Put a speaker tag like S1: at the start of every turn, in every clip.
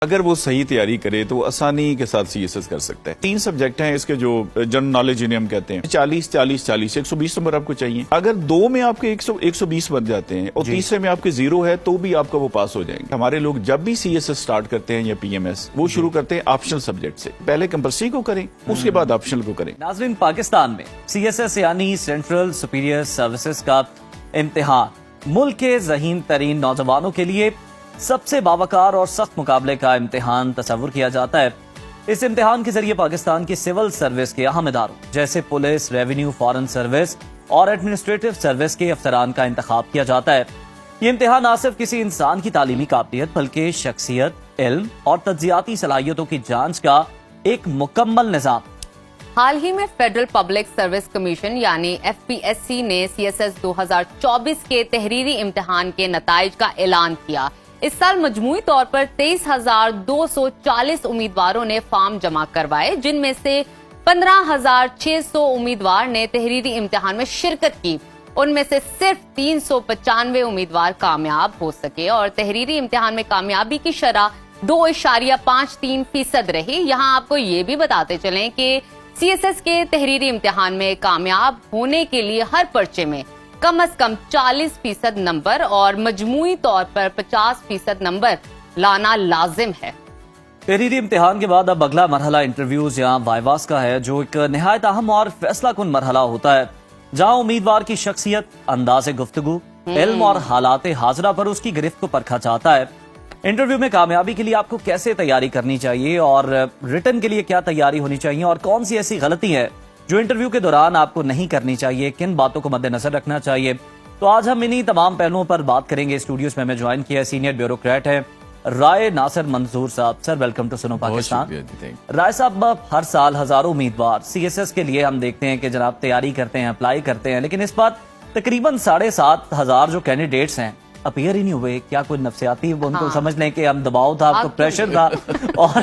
S1: اگر وہ صحیح تیاری کرے تو آسانی کے ساتھ سی ایس ایس کر سکتا ہے۔ 3 سبجیکٹ ہیں اس کے جو جنرل نالج جنہیں ہم کہتے ہیں، 40 40 40 120 نمبر آپ کو چاہیے۔ اگر 2 میں آپ کے 120 بن جاتے ہیں اور تیسرے میں آپ کے 0 ہے تو بھی آپ کا وہ پاس ہو جائیں گے۔ ہمارے لوگ جب بھی سی ایس ایس سٹارٹ کرتے ہیں یا پی ایم ایس، وہ شروع کرتے ہیں آپشنل سبجیکٹ سے، پہلے کمپلسری کو کریں اس کے بعد آپشنل کو کریں۔
S2: ناظرین، پاکستان میں سی ایس ایس یعنی سینٹرل سپیریئر سروسز کا امتحان ملک کے ذہین ترین نوجوانوں کے لیے سب سے باوقار اور سخت مقابلے کا امتحان تصور کیا جاتا ہے۔ اس امتحان کے ذریعے پاکستان کی سول سروس کے اہم اداروں جیسے پولیس، ریونیو، فارن سروس اور ایڈمنسٹریٹو سروس کے افسران کا انتخاب کیا جاتا ہے۔ یہ امتحان نہ صرف کسی انسان کی تعلیمی قابلیت بلکہ شخصیت، علم اور تجزیاتی صلاحیتوں کی جانچ کا ایک مکمل نظام۔
S3: حال ہی میں فیڈرل پبلک سروس کمیشن یعنی ایف پی ایس سی نے سی ایس ایس 2024 کے تحریری امتحان کے نتائج کا اعلان کیا۔ اس سال مجموعی طور پر 23,240 امیدواروں نے فارم جمع کروائے، جن میں سے 15,600 امیدوار نے تحریری امتحان میں شرکت کی۔ ان میں سے صرف 395 امیدوار کامیاب ہو سکے اور تحریری امتحان میں کامیابی کی شرح 2.53% رہی۔ یہاں آپ کو یہ بھی بتاتے چلیں کہ سی ایس ایس کے تحریری امتحان میں کامیاب ہونے کے لیے ہر پرچے میں کم از کم 40% نمبر اور مجموعی طور پر 50% نمبر لانا لازم ہے۔
S2: تحریری امتحان کے بعد اب اگلا مرحلہ انٹرویوز یا وائواس کا ہے، جو ایک نہایت اہم اور فیصلہ کن مرحلہ ہوتا ہے، جہاں امیدوار کی شخصیت، انداز گفتگو، علم اور حالات حاضرہ پر اس کی گرفت کو پرکھا جاتا ہے۔ انٹرویو میں کامیابی کے لیے آپ کو کیسے تیاری کرنی چاہیے اور ریٹن کے لیے کیا تیاری ہونی چاہیے اور کون سی ایسی غلطی ہے جو انٹرویو کے دوران آپ کو نہیں کرنی چاہیے، کن باتوں کو مد نظر رکھنا چاہیے، تو آج ہم انہی تمام پہلوؤں پر بات کریں گے۔ اسٹوڈیوز میں ہمیں جوائن کیا ہے سینئر بیوروکریٹ ہے رائے ناصر منظور صاحب۔ سر ویلکم ٹو سنو پاکستان۔ رائے صاحب، ہر سال ہزاروں امیدوار سی ایس ایس کے لیے ہم دیکھتے ہیں کہ جناب تیاری کرتے ہیں، اپلائی کرتے ہیں، لیکن اس بار تقریباً 7,500 جو کینڈیڈیٹس ہیں اپیئر ہی نہیں ہوئے۔ کیا کوئی نفسیاتی ان کو سمجھ لیں کہ ہم دباؤ تھا، آپ کو پریشر تھا، اور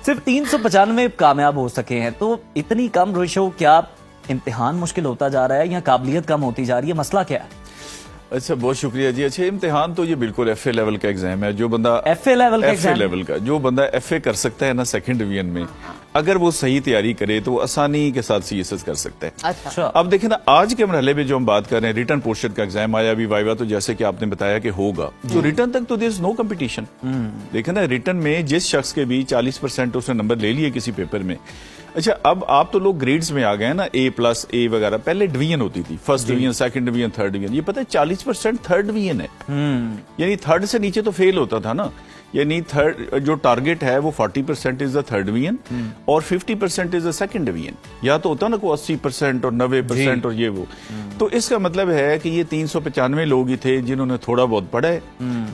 S2: صرف 395 کامیاب ہو سکے ہیں، تو اتنی کم ریشو، کیا امتحان مشکل ہوتا جا رہا ہے یا قابلیت کم ہوتی جا رہی ہے؟ مسئلہ کیا ہے؟
S1: اچھا، بہت شکریہ جی۔ اچھا، امتحان تو یہ بالکل ایف اے لیول کا ایگزام ہے۔ جو بندہ
S2: ایف اے لیول
S1: کا جو بندہ ایف اے کر سکتا ہے نا سیکنڈ ڈویژن میں، اگر وہ صحیح تیاری کرے تو آسانی کے ساتھ سی ایس ایس کر سکتا ہے۔
S3: اچھا،
S1: اب دیکھیں نا، آج کے مرحلے میں جو ہم بات کر رہے ہیں، ریٹن پورشن کا ایگزام آیا ابھی، وائوا تو جیسے کہ آپ نے بتایا کہ ہوگا، تو ریٹن تک تو دیر از نو کمپٹیشن۔ دیکھیں نا، ریٹن میں جس شخص کے بھی 40% اس نے نمبر لے لیے کسی پیپر میں، اچھا اب آپ تو لوگ گریڈز میں آ گئے نا، A+A وغیرہ، پہلے ڈویژن ہوتی تھی، first division, second division, third division. یہ پتہ ہے 40% تھرڈ ڈویژن ہے، یعنی تھرڈ سے نیچے تو فیل ہوتا تھا نا، یعنی تھرڈ جو ٹارگٹ ہے وہ 40% از دا تھرڈ ڈویژن اور 50% از دا سیکنڈ ڈویژن، یا تو ہوتا نا کوئی 80% اور 90% اور یہ وہ۔ تو اس کا مطلب ہے کہ یہ 395 لوگ ہی تھے جنہوں نے تھوڑا بہت پڑھا ہے،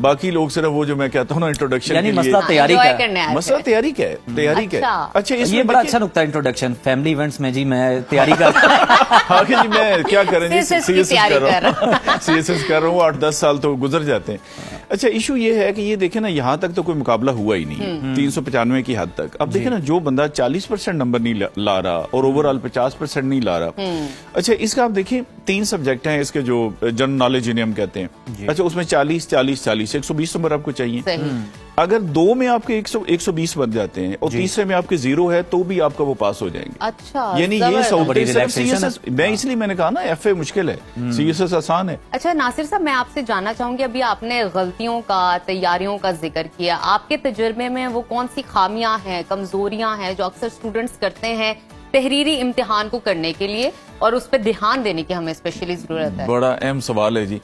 S1: باقی لوگ صرف وہ جو میں کہتا ہوں نا انٹروڈکشن کے لیے،
S2: مسئلہ تیاری کا ہے۔
S1: مسئلہ تیاری کا ہے، تیاری کا ہے۔ اچھا، اس
S2: یہ بڑا اچھا نقطہ انٹروڈکشن، فیملی ایونٹس میں جی میں تیاری کر
S1: ہاں جی، میں کیا کریں جی، سی ایس ایس کر رہا ہوں، 8-10 سال تو گزر جاتے ہیں۔ اچھا، ایشو یہ ہے کہ یہ دیکھیں نا، یہاں تک تو کوئی مقابلہ ہوا ہی نہیں 395 کی حد تک۔ اب دیکھیں نا، جو بندہ 40% نمبر نہیں لا رہا اور اوورآل 50% نہیں لا رہا، اچھا اس کا آپ دیکھیں 3 سبجیکٹ ہیں اس کے جو جنرل نالج جنہیں ہم کہتے ہیں، اچھا اس میں 40 40 40 120 نمبر آپ کو چاہیے۔ اگر 2 میں آپ کے 120 بن جاتے ہیں اور تیسرے میں آپ کے 0 ہے تو بھی آپ کا وہ پاس ہو جائیں گے۔
S3: اچھا،
S1: یعنی یہ سی ایس ایس، میں اس لیے میں نے کہا نا ایف اے مشکل ہے، سی ایس ایس آسان ہے۔
S3: اچھا ناصر صاحب، میں آپ سے جاننا چاہوں گی، ابھی آپ نے غلطیوں کا، تیاریوں کا ذکر کیا، آپ کے تجربے میں وہ کون سی خامیاں ہیں، کمزوریاں ہیں جو اکثر اسٹوڈنٹس کرتے ہیں تحریری امتحان کو کرنے کے لیے، اور اس پہ دھیان دینے کی ہمیں اسپیشلی ضرورت ہے؟
S1: بڑا اہم سوال ہے جی،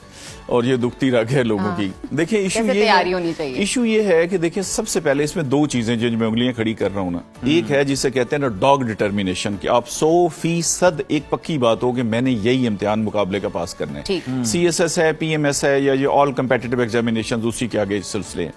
S1: اور یہ دکھتی رگ ہے لوگوں کی۔ دیکھیں ایشو یہ ہے کہ دیکھیں، سب سے پہلے اس میں 2 چیزیں جو میں انگلیاں کھڑی کر رہا ہوں نا، ایک ہے جسے کہتے ہیں نا ڈاگ ڈٹرمینیشن، کہ آپ 100% ایک پکی بات ہو کہ میں نے یہی امتحان مقابلے کا پاس کرنا ہے، سی ایس ایس ہے، پی ایم ایس ہے، یا یہ آل کمپیٹیٹو ایگزامینیشن، اسی کے آگے سلسلے ہیں۔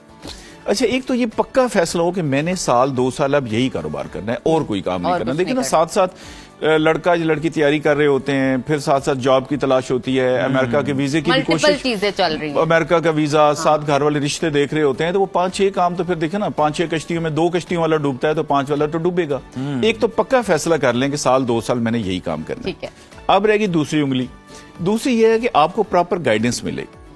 S1: اچھا، ایک تو یہ پکا فیصلہ ہو کہ میں نے 2 سال اب یہی کاروبار کرنا ہے اور کوئی کام نہیں کرنا۔ دیکھیں نا، ساتھ ساتھ لڑکا یا لڑکی تیاری کر رہے ہوتے ہیں، پھر ساتھ ساتھ جاب کی تلاش ہوتی ہے، امریکہ کے ویزے کی بھی کوشش،
S3: چیزیں چل رہی ہیں،
S1: امریکہ کا ویزا، ساتھ گھر والے رشتے دیکھ رہے ہوتے ہیں، تو وہ 5-6 کام تو پھر دیکھیں نا، 5-6 کشتیوں میں 2 کشتیوں والا ڈوبتا ہے تو 5 والا تو ڈوبے گا۔ ایک تو پکا فیصلہ کر لیں کہ 2 سال میں نے یہی کام کرنا ہے۔ اب رہے گی دوسری انگلی، دوسری یہ ہے کہ آپ کو پراپر گائیڈنس ملے۔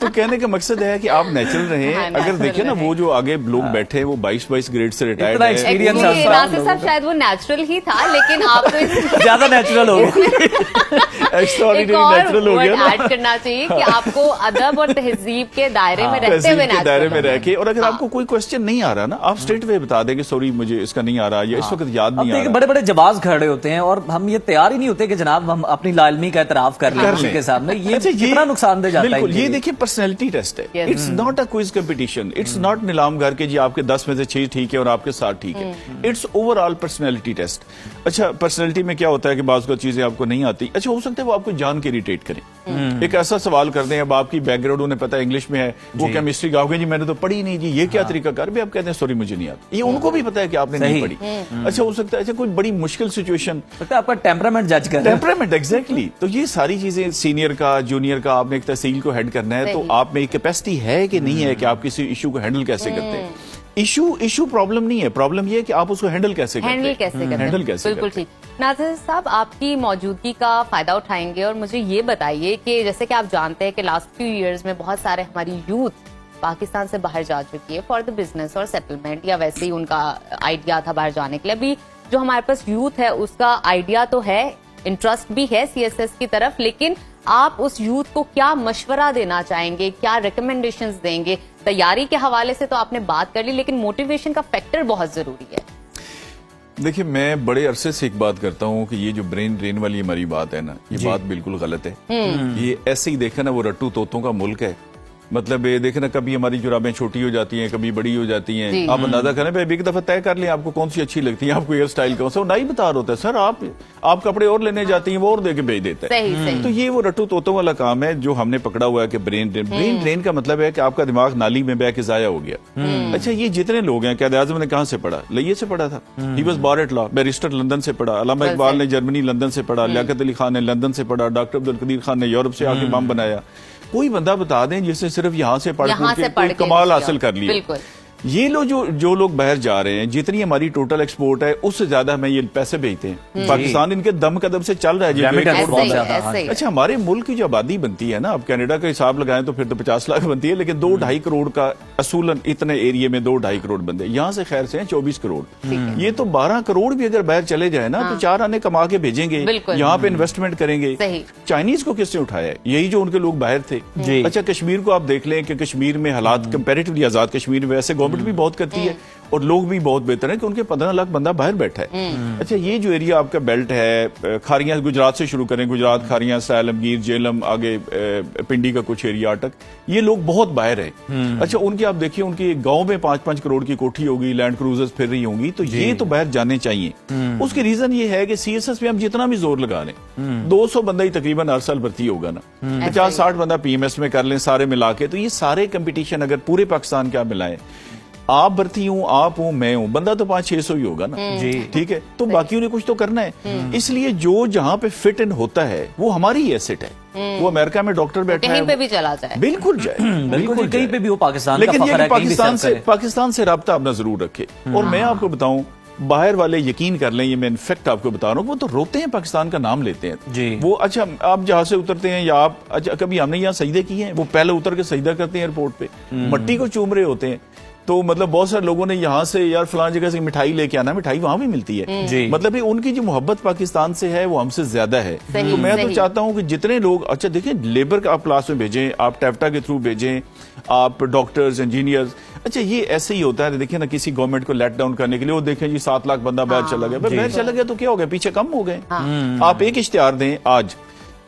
S1: تو کہنے کا مقصد ہے کہ آپ نیچرل رہیں.
S3: ہاں،
S1: اگر
S3: natural
S1: دیکھیں نا
S3: رہیں.
S1: وہ جو آگے لوگ بیٹھے ہیں وہ 22 گریڈ سے ریٹائرڈ
S2: اتنا
S1: ہیں.
S2: experience
S3: Actually,
S2: ہے.
S3: ناصر صاحب شاید وہ نیچرل ہی تھا لیکن آپ کو
S2: زیادہ نیچرل ہو
S1: ایکسٹراڈینری
S3: ایک اور
S1: نیچرل ہو گیا
S3: word
S1: نا.
S3: ایڈ کرنا چاہیے کہ آپ کو ادب اور تہذیب کے دائرے میں رہتے
S1: تہذیب
S3: ہوئے
S1: کے دائرے
S3: natural
S1: میں رہ
S3: ہونا.
S1: کے, اور اگر آپ کو کوئی کوشچن نہیں آ رہا نا آپ اسٹریٹ وے بتا دیں کہ سوری مجھے اس کا نہیں آ رہا یا اس وقت یاد
S2: اب
S1: نہیں آ
S2: دیکھیں
S1: رہا.
S2: بڑے بڑے جواز کھڑے ہوتے ہیں اور ہم یہ تیار ہی نہیں ہوتے کہ جناب ہم اپنی لا علمی کا اعتراف کر لیں کسی کے سامنے. یہ
S1: اچھا،
S2: کتنا نقصان دہ جاتا ہے.
S1: بالکل. یہ دیکھیں پرسنالٹی ٹیسٹ ہے.
S3: Yes.
S1: It's not a quiz competition. It's not Neelam Ghar کے جی آپ کے 10 میں سے 6 ٹھیک ہے اور آپ کے 7 ٹھیک ہے. It's overall personality test. اچھا پرسنالٹی میں کیا ہوتا ہے کہ بعض کو چیزیں آپ کو نہیں آتی. اچھا ہو سکتا ہے وہ آپ کو جان کے اریٹیٹ کریں. ایک ایسا سوال کر دیں, اب آپ کی بیک گراؤنڈ انہیں پتا ہے انگلش میں ہے, وہ کیمسٹری کا ہوگا جی میں نے تو پڑھی نہیں جی یہ کیا طریقہ کار بھی آپ کہتے ہیں سوری مجھے نہیں آتا. یہ ان کو بھی پتا ہے کہ آپ نے نہیں پڑھی. اچھا ہو سکتا ہے اچھا کوئی بڑی مشکل سچویشن,
S2: آپ کا ٹیمپرامنٹ جج کر رہے ہیں.
S1: Temperament exactly. تو یہ ساری چیزیں سینئر کا جونیئر کا آپ نے ایک تحصیل کو ہیڈ کرنا ہے تو آپ میں ایک کیپیسٹی ہے کہ نہیں ہے کہ آپ کسی ایشو کو ہینڈل کیسے کرتے ہیں. ایشو پرابلم نہیں ہے, پرابلم یہ ہے کہ آپ اس کو ہینڈل کیسے کرتے ہیں. ہینڈل کیسے
S3: بالکل ٹھیک. ناصر صاحب آپ کی موجودگی کا فائدہ اٹھائیں گے اور مجھے یہ بتائیے کہ جیسے کہ آپ جانتے ہیں کہ لاسٹ فیو ایئرز میں بہت سارے ہماری یوتھ پاکستان سے باہر جا چکی ہے فار دا بزنس اور سیٹلمنٹ یا ویسے ہی ان کا آئیڈیا تھا باہر جانے کے لیے. ابھی جو ہمارے پاس یوتھ ہے اس کا آئیڈیا تو ہے, انٹرسٹ بھی ہے CSS کی طرف, لیکن آپ اس یوتھ کو کیا مشورہ دینا چاہیں گے, کیا ریکمنڈیشنز دیں گے؟ تیاری کے حوالے سے تو آپ نے بات کر لی لیکن موٹیویشن کا فیکٹر بہت ضروری ہے.
S1: دیکھیں میں بڑے عرصے سے ایک بات کرتا ہوں کہ یہ جو برین ڈرین والی ہماری بات ہے نا یہ بات بالکل غلط ہے. یہ ایسے ہی دیکھا نا وہ رٹو طوطوں کا ملک ہے. مطلب دیکھیں نا کبھی ہماری جرابیں چھوٹی ہو جاتی ہیں کبھی بڑی ہو جاتی ہیں. آپ اندازہ کریں بھائی ایک دفعہ طے کر لیں آپ کو کون سی اچھی لگتی ہے, آپ کو ہیئر اسٹائل کون سا, وہ نہیں بتا رہا ہوتا ہے سر آپ کپڑے اور لینے جاتی ہیں وہ اور دے کے بھیج دیتا ہے. تو یہ وہ رٹو طوطوں والا کام ہے جو ہم نے پکڑا ہوا ہے کہ برین ڈرین کا مطلب ہے کہ آپ کا دماغ نالی میں بہ کے ضائع ہو گیا. اچھا یہ جتنے لوگ ہیں قائد اعظم نے کہاں سے پڑھا, لئیے سے پڑھا تھا. He was born at law, barrister London سے پڑھا. علامہ اقبال نے جرمنی لندن سے پڑھا. لیاقت علی خان نے لندن سے پڑھا. ڈاکٹر عبدالقدیر خان نے یورپ سے آ کے بم بنایا. کوئی بندہ بتا دیں جس نے صرف یہاں سے پڑھ کے کمال حاصل کر لیا. یہ جو لوگ باہر جا رہے ہیں جتنی ہماری ٹوٹل ایکسپورٹ ہے اس سے زیادہ ہمیں یہ پیسے بھیجتے ہیں. پاکستان ان کے دم قدم سے چل رہا ہے. اچھا ہمارے ملک کی جو آبادی بنتی ہے نا, اب کینیڈا کا حساب لگائیں تو پھر تو 50 لاکھ بنتی ہے, لیکن 2-2.5 کروڑ کا اصولاً اتنے ایریے میں 2-2.5 کروڑ بندے, یہاں سے خیر سے ہیں 24 کروڑ. یہ تو 12 کروڑ بھی اگر باہر چلے جائیں نا تو 4 آنے کما کے بھیجیں گے, یہاں پہ انویسٹمنٹ کریں گے. چائنیز کو کس نے اٹھایا ہے, یہی جو ان کے لوگ باہر تھے. اچھا کشمیر کو آپ دیکھ لیں کہ کشمیر میں حالات کمپیریٹیولی آزاد کشمیر میں ویسے گورنمنٹ بھی بہت کرتی ہے اور لوگ بھی بہت بہتر ہیں کہ ان کے 15 لاکھ بندہ باہر بیٹھا ہے. اچھا یہ جو ایریا آپ کا بیلٹ ہے, کھاریاں گجرات سے شروع کریں, گجرات کھاریاں سیلمگیر جیلم آگے پنڈی کا کچھ ایریا تک, یہ لوگ بہت باہر ہیں. اچھا ان کی آپ دیکھیں ان کی گاؤں میں 5-5 کروڑ کی کوٹھی ہوگی, لینڈ کروزرز پھر رہی ہوں گی, تو یہ تو باہر جانے چاہیے. اس کی ریزن یہ ہے کہ CSS میں ہم جتنا بھی زور لگا لیں 200 بندہ ہی تقریباً ہر سال بھرتی ہوگا نا, 50-60 بندہ PMS میں کر لیں سارے ملا کے, تو یہ سارے کمپٹیشن اگر پورے پاکستان کیا ملائیں, آپ بھرتی ہوں آپ ہوں میں ہوں, بندہ تو 500-600 ہی ہوگا نا. ٹھیک ہے, تو باقیوں نے کچھ تو کرنا ہے. اس لیے جو جہاں پہ فٹ ان ہوتا ہے وہ ہماری ہی ایسٹ ہے. وہ امریکہ میں ڈاکٹر بیٹھا ہے
S3: کہیں پہ بھی چلا جائے,
S1: بالکل جائے,
S2: بالکل کہیں پہ بھی وہ پاکستان کا
S1: لیکن
S2: فخر ہے.
S1: پاکستان سے رابطہ اپنا ضرور رکھے. اور میں آپ کو بتاؤں باہر والے یقین کر لیں, یہ میں انفیکٹ آپ کو بتا رہا ہوں, وہ تو روتے ہیں پاکستان کا نام لیتے ہیں. وہ اچھا آپ جہاں سے اترتے ہیں یا آپ اچھا کبھی ہم نے یہاں سجدے کیے ہیں, وہ پہلے اتر کے سجدہ کرتے ہیں ایئرپورٹ پہ, مٹی کو چوم رہے ہوتے ہیں. تو مطلب بہت سارے لوگوں نے یہاں سے یار فلان جگہ سے مٹھائی لے کے آنا, مٹھائی وہاں بھی ملتی ہے. مطلب ان کی جو محبت پاکستان سے ہے وہ ہم سے زیادہ ہے. تو میں تو چاہتا ہوں کہ جتنے لوگ اچھا دیکھیں لیبر کا آپ کلاس میں بھیجیں, آپ ٹیفٹا کے تھرو بھیجیں, آپ ڈاکٹرز انجینئرز. اچھا یہ ایسے ہی ہوتا ہے, دیکھیں نا کسی گورنمنٹ کو لیٹ ڈاؤن کرنے کے لیے وہ دیکھیں جی 7 لاکھ بندہ باہر چلا گیا, باہر چلا گیا تو کیا ہو گیا, پیچھے کم ہو گئے. آپ ایک اشتہار دیں, آج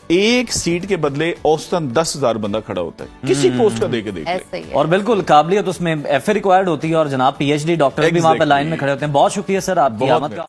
S1: ایک سیٹ کے بدلے اوسطاً 10,000 بندہ کھڑا ہوتا ہے کسی پوسٹ کا, دے کے دیکھ لیں.
S2: اور بالکل قابلیت اس میں FA ریکوائرڈ ہوتی ہے, اور جناب PhD ڈاکٹر بھی وہاں پہ لائن میں کھڑے ہوتے ہیں. بہت شکریہ سر آپ کی آمد کا.